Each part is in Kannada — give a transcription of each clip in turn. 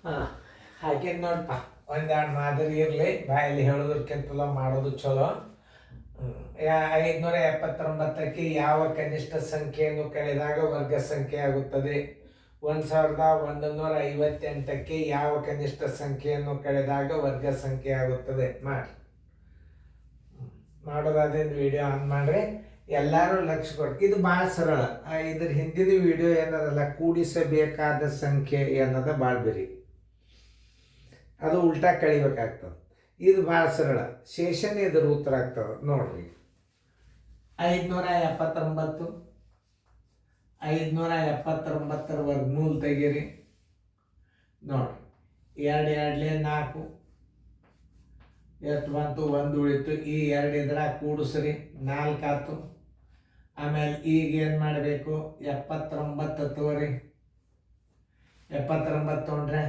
ಹಾಂ ಹಾಗೆ ನೋಡಪ್ಪ, ಒಂದೆರಡು ಮಾದರಿ ಇರಲಿ, ಬಾಯಲ್ಲಿ ಹೇಳೋದಕ್ಕಿಂತಲೂ ಮಾಡೋದು ಚಲೋ. 579ಕ್ಕೆ ಯಾವ ಕನಿಷ್ಠ ಸಂಖ್ಯೆಯನ್ನು ಕಳೆದಾಗ ವರ್ಗ ಸಂಖ್ಯೆ ಆಗುತ್ತದೆ? 1158ಕ್ಕೆ ಯಾವ ಕನಿಷ್ಠ ಸಂಖ್ಯೆಯನ್ನು ಕಳೆದಾಗ ವರ್ಗ ಸಂಖ್ಯೆ ಆಗುತ್ತದೆ? ಮಾಡೋದಾದ್ರಿಂದ ವಿಡಿಯೋ ಆನ್ ಮಾಡ್ರಿ, ಎಲ್ಲರೂ ಲಕ್ಷ್ಯ ಕೊಡಿ. ಇದು ಭಾಳ ಸರಳ. ಇದ್ರ ಹಿಂದಿನ ವಿಡಿಯೋ ಏನದಲ್ಲ, ಕೂಡಿಸಬೇಕಾದ ಸಂಖ್ಯೆ ಅನ್ನೋದ ಭಾಳ ಬೇರೆ, ಅದು ಉಲ್ಟಾ ಕಳಿಬೇಕಾಗ್ತದೆ. ಇದು ಭಾಳ ಸರಳ, ಶೇಷನೇ ಇದ್ರ ಉತ್ತರ ಆಗ್ತದೆ ನೋಡ್ರಿ. 579 ವರ್ಗಮೂಲ ತೆಗೀರಿ ನೋಡ್ರಿ. 2 2 4 ಎಷ್ಟು ಬಂತು? 1 ಉಳಿತು. ಈ 2 ಇದ್ರಾಗ ಕೂಡಿಸ್ರಿ, 4 ಆಯ್ತು. ಆಮೇಲೆ ಈಗ ಏನು ಮಾಡಬೇಕು? 79 ತಗೋರಿ. 79 ತೊಗೊಂಡ್ರೆ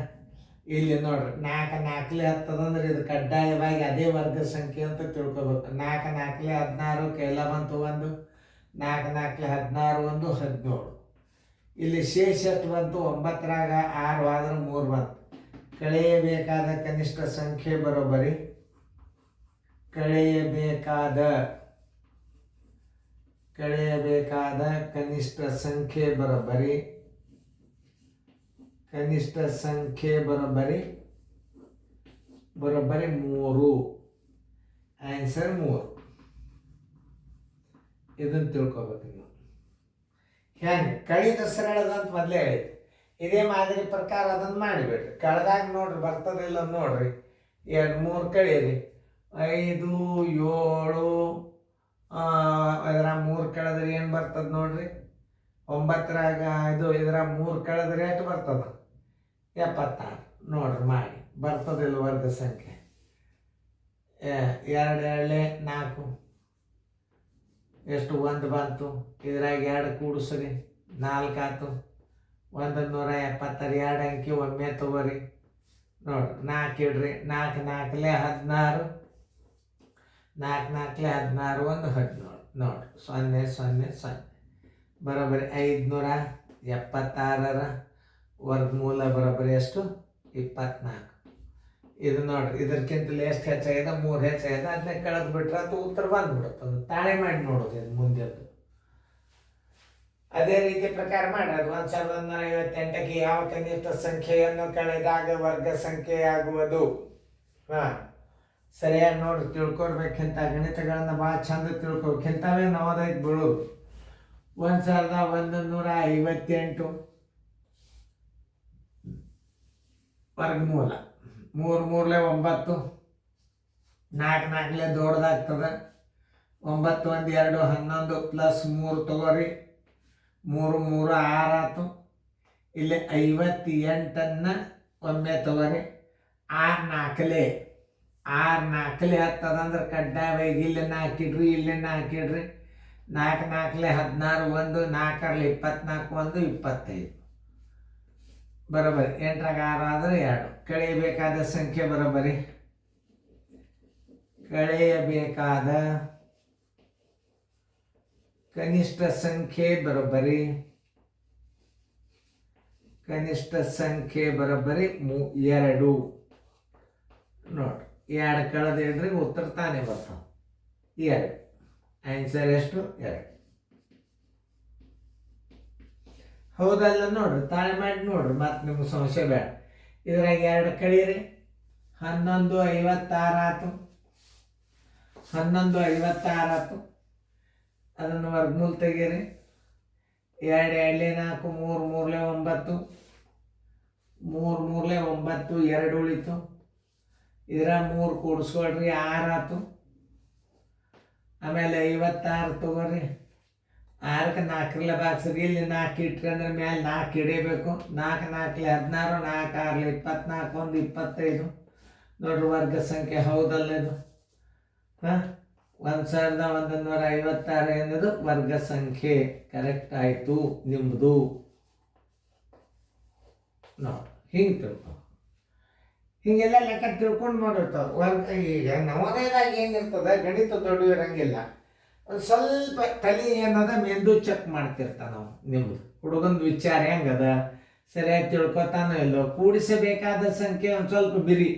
ಇಲ್ಲಿ ನೋಡ್ರಿ, 4 4 10 ಇದು ಕಡ್ಡಾಯವಾಗಿ ಅದೇ ವರ್ಗ ಸಂಖ್ಯೆ ಅಂತ ತಿಳ್ಕೊಬೇಕು. 4 4 16 ಕೈಲ ಬಂತು 1, 4 4 16 1 17. ಇಲ್ಲಿ ಶೇಷ ಎಷ್ಟು ಬಂತು? 9ರಾಗ 6 ಆದ್ರೆ 3 ಬಂತು. ಕಳೆಯಬೇಕಾದ ಕನಿಷ್ಠ ಸಂಖ್ಯೆ ಬರೋಬ್ಬರಿ ಕಳೆಯಬೇಕಾದ ಕನಿಷ್ಠ ಸಂಖ್ಯೆ ಬರೋಬ್ಬರಿ ಬರೋಬ್ಬರಿ 3. ಆನ್ಸರ್ 3. ಇದನ್ನು ತಿಳ್ಕೊಬೇಕು ನೀವು. ಹೆಂಗೆ ಕಳಿದ ಸರಳದಂತ ಮೊದಲೇ ಹೇಳಿದೆ. ಇದೇ ಮಾದರಿ ಪ್ರಕಾರ ಅದನ್ನು ಮಾಡಿಬಿಡ್ರಿ. ಕಳೆದಾಗ ನೋಡ್ರಿ ಬರ್ತದಿಲ್ಲ ನೋಡ್ರಿ. 2 3 ಕಳೀರಿ. 5 7 ಇದರ 3 ಕಳೆದ್ರೆ ಏನು ಬರ್ತದೆ ನೋಡ್ರಿ? 9ರಾಗ ಇದರ 3 ಕಳೆದ್ರೆ ಎಷ್ಟು ಬರ್ತದೆ? 76. ನೋಡ್ರಿ ಮಾಡಿ ಬರ್ತದಿಲ್ಲ ವರ್ಗ ಸಂಖ್ಯೆ. 2 2 4 ಎಷ್ಟು? 1 ಬಂತು. ಇದ್ರಾಗ 2 ಕೂಡಿಸ್ರಿ, 4 ಆಯ್ತು. 176. 2 ಅಂಕಿ ಒಮ್ಮೆ ತಗೋರಿ ನೋಡ್ರಿ. 4 ಇಡ್ರಿ. 4 4 16 4 4 16 1 17 ನೋಡ್ರಿ. 0 0 0 ಬರೋಬ್ಬರಿ 576 ವರ್ಗಮೂಲ ಬರೋಬ್ಬರಿ ಎಷ್ಟು? 24. ಇದು ನೋಡ್ರಿ, ಇದಕ್ಕಿಂತಲೇ ಎಷ್ಟು ಹೆಚ್ಚಾಗಿದೆ? 3 ಹೆಚ್ಚಾಗಿದೆ. ಅದನ್ನೇ ಕಳೆದು ಬಿಟ್ರೆ ಅದು ಉತ್ತರ ಬಂದ್ಬಿಡುತ್ತದೆ. ತಾಳೆ ಮಾಡಿ ನೋಡೋದು ಇದು ಮುಂದೆದ್ದು. ಅದೇ ರೀತಿ ಪ್ರಕಾರ ಮಾಡೋದು. 1158ಕ್ಕೆ ಯಾವ ಕನಿಷ್ಠ ಸಂಖ್ಯೆಯನ್ನು ಕಳೆದಾಗ ವರ್ಗ ಸಂಖ್ಯೆ ಆಗುವುದು? ಸರಿಯಾಗಿ ನೋಡ್ರಿ, ತಿಳ್ಕೊಳ್ಬೇಕಿಂತ ಗಣಿತಗಳನ್ನ ಭಾಳ ಚಂದ ತಿಳ್ಕೊಬೇಕಿಂತವೇ ನವೋದಯಕ್ಕೆ ಬೀಳೋದು. 1158 ವರ್ಗಮೂಲ 3 3 9, 4 4 ದೊಡ್ಡದಾಗ್ತದೆ. 9 1 2 11 ಪ್ಲಸ್ 3 ತಗೋರಿ. 3 3 6 ಆಯ್ತು. ಇಲ್ಲಿ 58 ಒಮ್ಮೆ ತಗೋರಿ. 6 4 10 ಕಡ್ಡಾಯವಾಗಿ ಇಲ್ಲಿ 4 ಇಡ್ರಿ, ಇಲ್ಲಿ 4 ಇಡ್ರಿ. 4 4 16 1, 4 24 1 25 ಬರೋಬ್ಬರಿ. 8ರಾಗ 6 ಆದರೆ 2. ಕಳೆಯಬೇಕಾದ ಸಂಖ್ಯೆ ಬರೋಬ್ಬರಿ ಕಳೆಯಬೇಕಾದ ಕನಿಷ್ಠ ಸಂಖ್ಯೆ ಬರೋಬ್ಬರಿ 2 ನೋಡ್ರಿ. 2 ಕಳೆದು ಇಡ್ರಿ, ಉತ್ತರ ತಾನೇ ಬರ್ತಾವ 2. ಆನ್ಸರ್ ಎಷ್ಟು? 2. ಹೌದಲ್ಲ ನೋಡ್ರಿ, ತಾಳೆ ಮಾಡಿ ನೋಡ್ರಿ, ಮತ್ತೆ ನಿಮ್ಗೆ ಸಂಶಯ ಬೇಡ. ಇದ್ರಾಗ 2 ಕಳೀರಿ. 1156 ಆಯ್ತು. 1156 ಆಯ್ತು. ಅದನ್ನು ವರ್ಗಮೂಲ ತೆಗೀರಿ. 2 2 4 3 3 9 3 3 9 2 ಉಳಿತು. ಇದರ 3 ಕೂಡಿಸ್ಕೊಳ್ರಿ, 6 ಆಯ್ತು. ಆಮೇಲೆ 56 ತಗೋರಿ. 6ಕ್ಕೆ 4 ಬಾಕ್ಸ್ರಿ. ಇಲ್ಲಿ 4 ಇಟ್ರಿ ಅಂದ್ರೆ ಮೇಲೆ 4 ಇಡೀಬೇಕು. 4 4 16 4 6 24 1 25 ನೋಡ್ರಿ ವರ್ಗ ಸಂಖ್ಯೆ. ಹೌದಲ್ಲ ಇದು? 1156 ಎನ್ನೋದು ವರ್ಗ ಸಂಖ್ಯೆ. ಕರೆಕ್ಟ್ ಆಯಿತು ನಿಮ್ಮದು. ನೋಡಿ ಹಿಂಗೆ ತಿಳ್ಕೊ, ಹೀಗೆಲ್ಲ ಲೆಕ್ಕ ತಿಳ್ಕೊಂಡು ಮಾಡಿರ್ತಾವೆ. ವರ್ಗ ಈಗ ನವೋದಯದಾಗ ಏನಿರ್ತದೆ, ಗಣಿತ ದೊಡ್ಡ ಇರಂಗಿಲ್ಲ. ಒಂದು ಸ್ವಲ್ಪ ತಲೆ ಏನದ ಮೆಂದು ಚೆಕ್ ಮಾಡ್ತಿರ್ತಾವೆ ನಾವು. ನಿಮ್ಮದು ಹುಡುಗಂದು ವಿಚಾರ ಹೆಂಗದ, ಸರಿಯಾಗಿ ತಿಳ್ಕೊತಾನೋ ಇಲ್ಲೋ. ಕೂಡಿಸಬೇಕಾದ ಸಂಖ್ಯೆ ಒಂದು ಸ್ವಲ್ಪ ಬಿರಿ,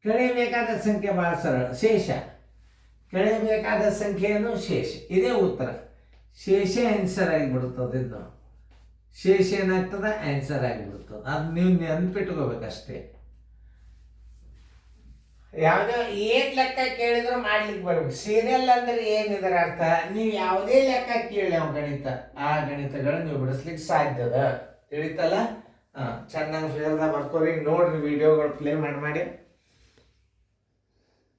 ಕಳೆಯಬೇಕಾದ ಸಂಖ್ಯೆ ಭಾಳ ಸರಳ, ಶೇಷ. ಕಳೆಯಬೇಕಾದ ಸಂಖ್ಯೆಯನ್ನು ಶೇಷ. ಇದೇ ಉತ್ತರ. ಶೇಷ ಆನ್ಸರ್ ಆಗಿಬಿಡ್ತದೆ. ಇದು ಶೇಷ ಏನಾಗ್ತದೆ, ಆನ್ಸರ್ ಆಗಿಬಿಡ್ತದೆ. ಅದು ನೀವು ನೆನ್ಪಿಟ್ಕೋಬೇಕಷ್ಟೇ. ಯಾವುದೇ ಏನು ಲೆಕ್ಕ ಕೇಳಿದ್ರು ಮಾಡ್ಲಿಕ್ಕೆ ಬರ್ಬೇಕು. ಸೀರಿಯಲ್ ಅಂದ್ರೆ ಏನಿದರ ಅರ್ಥ, ನೀವು ಯಾವುದೇ ಲೆಕ್ಕ ಕೇಳಿ ಅವ ಗಣಿತ, ಆ ಗಣಿತಗಳು ನೀವು ಬಿಡಿಸ್ಲಿಕ್ಕೆ ಸಾಧ್ಯದ. ತಿಳಿತಲ್ಲ? ಚೆನ್ನಾಗಿ ಫೇರ್ದಾಗ ಬರ್ಕೋರಿ. ನೋಡ್ರಿ ವಿಡಿಯೋಗಳು ಪ್ಲೇ ಮಾಡಿ